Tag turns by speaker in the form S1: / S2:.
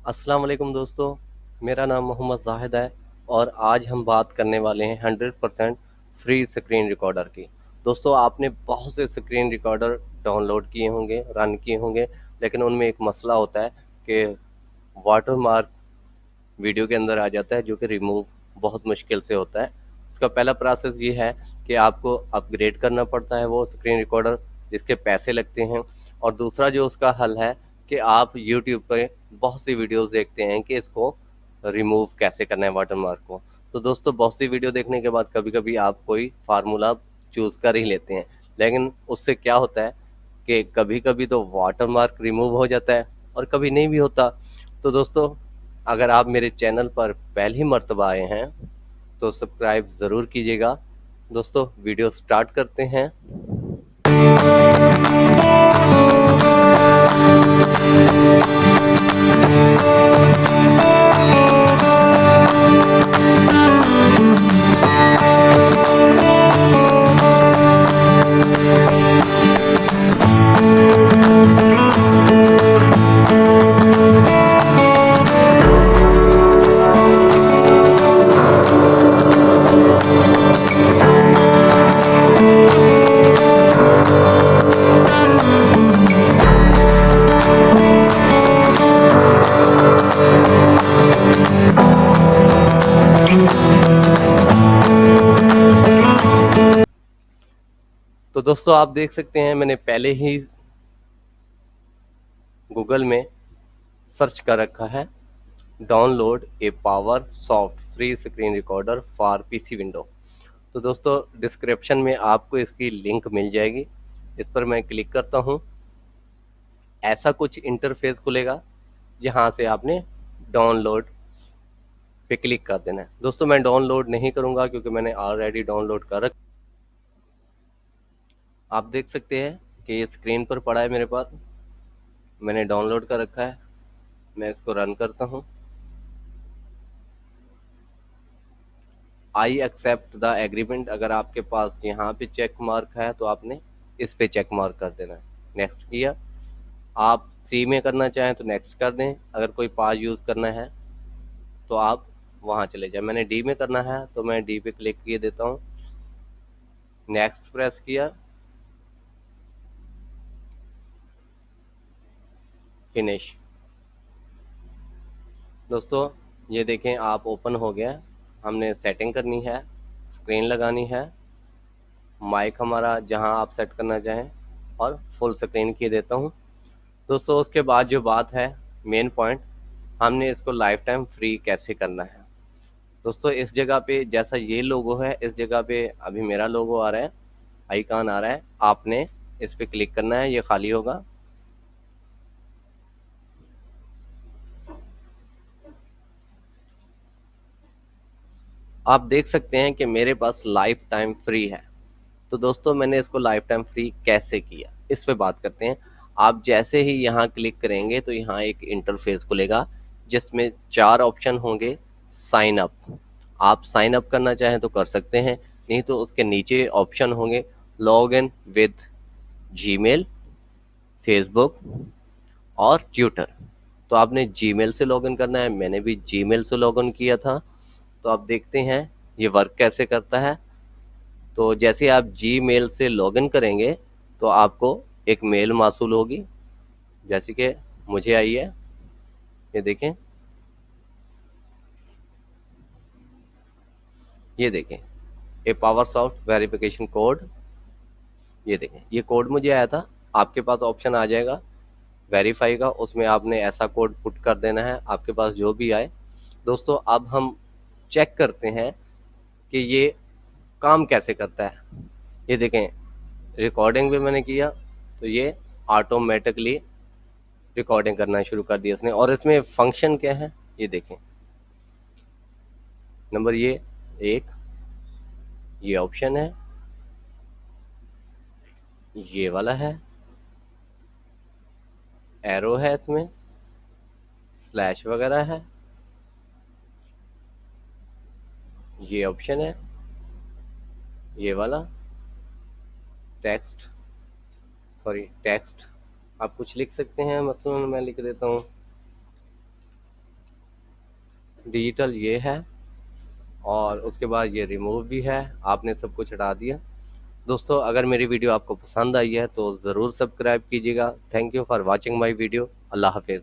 S1: अस्सलाम वालेकुम दोस्तों, मेरा नाम मोहम्मद जाहिद है और आज हम बात करने वाले हैं 100% फ्री स्क्रीन रिकॉर्डर की। दोस्तों, आपने बहुत से स्क्रीन रिकॉर्डर डाउनलोड किए होंगे, रन किए होंगे, लेकिन उनमें एक मसला होता है कि वाटरमार्क वीडियो के अंदर आ जाता है, जो कि रिमूव बहुत मुश्किल से होता है। उसका पहला प्रोसेस ये है कि आपको अपग्रेड करना पड़ता है वो स्क्रीन रिकॉर्डर, जिसके पैसे लगते हैं। और दूसरा जो उसका हल है कि आप यूट्यूब पे बहुत सी वीडियोस देखते हैं कि इसको रिमूव कैसे करना है वाटरमार्क को। तो दोस्तों, बहुत सी वीडियो देखने के बाद कभी कभी आप कोई फार्मूला चूज कर ही लेते हैं, लेकिन उससे क्या होता है कि कभी कभी तो वाटरमार्क रिमूव हो जाता है और कभी नहीं भी होता। तो दोस्तों, अगर आप मेरे चैनल पर पहली मर्तबा आए हैं तो सब्सक्राइब ज़रूर कीजिएगा। दोस्तों, वीडियो स्टार्ट करते हैं। तो दोस्तों, आप देख सकते हैं मैंने पहले ही गूगल में सर्च कर रखा है, download A power soft free screen recorder for PC window. तो दोस्तों, डिस्क्रिप्शन में आपको इसकी लिंक मिल जाएगी। इस पर मैं क्लिक करता हूँ, ऐसा कुछ इंटरफेस खुलेगा जहाँ से आपने डाउनलोड पे क्लिक कर देना है। दोस्तों, मैं डाउनलोड नहीं करूँगा क्योंकि मैंने ऑलरेडी डाउनलोड कर रखा। आप देख सकते हैं कि ये स्क्रीन पर पड़ा है मेरे पास, मैंने डाउनलोड कर रखा है। मैं इसको रन करता हूँ। आई एक्सेप्ट द एग्रीमेंट, अगर आपके पास यहाँ पे चेक मार्क है तो आपने इस पे चेक मार्क कर देना है। नेक्स्ट किया। आप सी में करना चाहें तो नेक्स्ट कर दें। अगर कोई पास यूज़ करना है तो आप वहाँ चले जाएं। मैंने डी में करना है तो मैं डी पे क्लिक किए देता हूँ। नेक्स्ट प्रेस किया, फिनिश। दोस्तों, ये देखें, आप ओपन हो गया। हमने सेटिंग करनी है, स्क्रीन लगानी है, माइक हमारा जहां आप सेट करना चाहें, और फुल स्क्रीन किए देता हूं। दोस्तों, उसके बाद जो बात है, मेन पॉइंट, हमने इसको लाइफ टाइम फ्री कैसे करना है। दोस्तों, इस जगह पे जैसा ये लोगो है, इस जगह पे अभी मेरा लोगो आ रहा है, आइकॉन आ रहा है। आपने इस पे क्लिक करना है, ये खाली होगा। आप देख सकते हैं कि मेरे पास लाइफ टाइम फ्री है। तो दोस्तों, मैंने इसको लाइफ टाइम फ्री कैसे किया, इस पे बात करते हैं। आप जैसे ही यहाँ क्लिक करेंगे तो यहाँ एक इंटरफेस खुलेगा जिसमें 4 ऑप्शन होंगे। साइन अप, आप साइन अप करना चाहें तो कर सकते हैं, नहीं तो उसके नीचे ऑप्शन होंगे log in with Gmail, Facebook और ट्विटर। तो आपने जीमेल से लॉगिन करना है, मैंने भी जीमेल से लॉगिन किया था। तो आप देखते हैं ये वर्क कैसे करता है। तो जैसे आप जीमेल से लॉगिन करेंगे तो आपको एक मेल मासूल होगी, जैसे कि मुझे आई है। ये देखें, ये देखें, ये पावर सॉफ्ट वेरिफिकेशन कोड। ये देखें, ये कोड मुझे आया था। आपके पास ऑप्शन आ जाएगा वेरीफाई का, उसमें आपने ऐसा कोड पुट कर देना है, आपके पास जो भी आए। दोस्तों, अब हम चेक करते हैं कि ये काम कैसे करता है। ये देखें, रिकॉर्डिंग भी मैंने किया तो ये ऑटोमेटिकली रिकॉर्डिंग करना शुरू कर दिया इसने। और इसमें फंक्शन क्या है ये देखें। नंबर ये एक, ये ऑप्शन है, ये वाला है, एरो है, इसमें स्लैश वगैरह है, ये ऑप्शन है, ये वाला टेक्स्ट, सॉरी टेक्स्ट। आप कुछ लिख सकते हैं, मतलब मैं लिख देता हूँ डिजिटल ये है, और उसके बाद ये रिमूव भी है। आपने सब कुछ हटा दिया। दोस्तों, अगर मेरी वीडियो आपको पसंद आई है तो ज़रूर सब्सक्राइब कीजिएगा। Thank you for watching my video. अल्लाह हाफिज़।